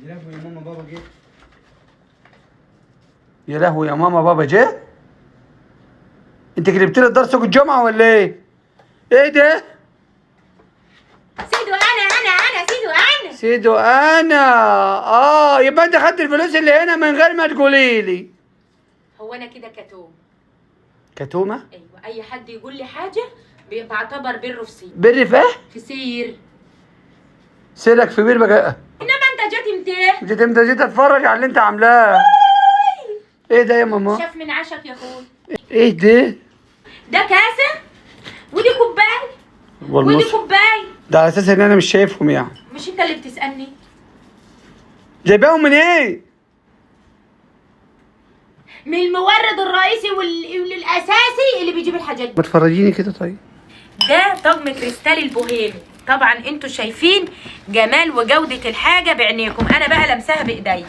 يا لهوي يا ماما بابا جه. يا لهوي يا ماما بابا جه. انت كتبت لي درس الجمعه ولا ايه؟ ايه ده؟ سيدو انا سيدو انا. سيدو انا. يبقى انت خدت الفلوس اللي هنا من غير ما تقولي لي. هو انا كده كتوم؟ كتومه؟ ايوه، اي حد يقول لي حاجه بعتبر بره في سير. بر في في سير. سيرك في بير بقى. انما انت جيت امتى جيت اتفرج على اللي انت عاملاه. ايه ده يا ماما؟ شاف من عشك يا اخوي. ايه ده؟ ده كاسه ودي كوبايه ودي والنص كوبايه. ده على اساس ان انا مش شايفهم يعني. مش انت اللي بتسالني؟ جايباهم من ايه؟ من المورد الرئيسي والاساسي اللي بيجيب الحاجات دي. ما تفرجيني كده طيب. ده طقم كريستال البوهيمي. طبعا انتوا شايفين جمال وجودة الحاجة بعينيكم، انا بقى لمسها بايدي.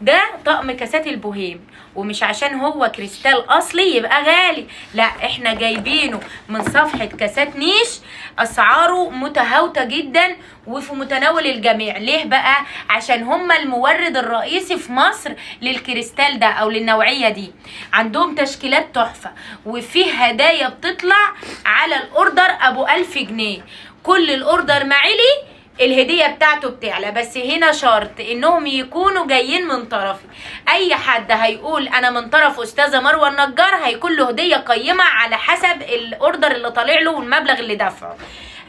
ده طقم كاسات البوهيم، ومش عشان هو كريستال اصلي يبقى غالي، لا احنا جايبينه من صفحة كاسات نيش، اسعاره متهاوتة جدا وفي متناول الجميع. ليه بقى؟ عشان هما المورد الرئيسي في مصر للكريستال ده او للنوعية دي. عندهم تشكيلات تحفة، وفيه هدايا بتطلع على الاوردر ابو 1000 جنيه. كل الاوردر معلي الهدية بتاعته بتعلى، بس هنا شرط انهم يكونوا جايين من طرفي. اي حد هيقول انا من طرف استاذة مروة النجار هيكون له هدية قيمة على حسب الاوردر اللي طالع له والمبلغ اللي دفعه.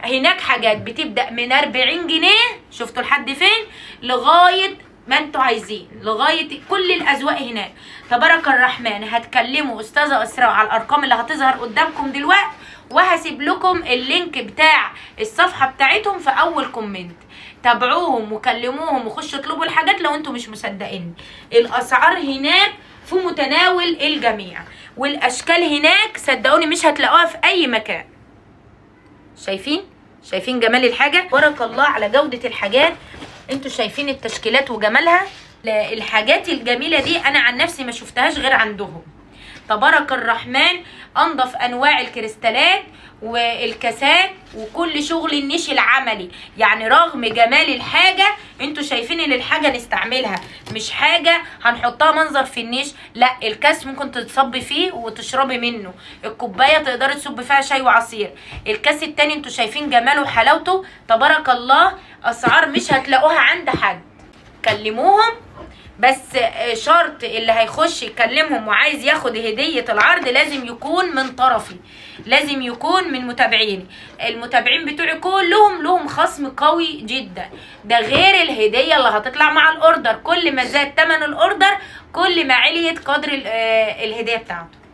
هناك حاجات بتبدأ من 40 جنيه، شفتوا لحد فين؟ لغاية ما انتوا عايزين، لغاية كل الأذواق هناك. تبارك الرحمن. هتكلموا أستاذة أسراء على الأرقام اللي هتظهر قدامكم دلوقتي، وهسيب لكم اللينك بتاع الصفحة بتاعتهم في أول كومنت. تابعوهم وكلموهم وخشوا اطلبوا الحاجات لو انتوا مش مصدقين. الأسعار هناك في متناول الجميع، والأشكال هناك صدقوني مش هتلاقوها في أي مكان. شايفين جمال الحاجة؟ بارك الله على جودة الحاجات. انتوا شايفين التشكيلات وجمالها. الحاجات الجميلة دي انا عن نفسي ما شفتهاش غير عندهم. تبارك الرحمن. انضف انواع الكريستالات والكاسات وكل شغل النيش العملي. يعني رغم جمال الحاجة انتوا شايفين ان الحاجة نستعملها، مش حاجة هنحطها منظر في النيش. لا، الكاس ممكن تتصبي فيه وتشربي منه، الكوباية تقدري تصبي فيها شاي وعصير، الكاس التاني انتوا شايفين جماله وحلاوته. تبارك الله. اسعار مش هتلاقوها عند حد. كلموهم، بس شرط اللي هيخش يكلمهم وعايز ياخد هدية العرض لازم يكون من طرفي، لازم يكون من متابعيني. المتابعين بتوعي كلهم لهم خصم قوي جدا، ده غير الهدية اللي هتطلع مع الاوردر. كل ما زاد تمن الاوردر كل ما عليت قدر الهدية بتاعته.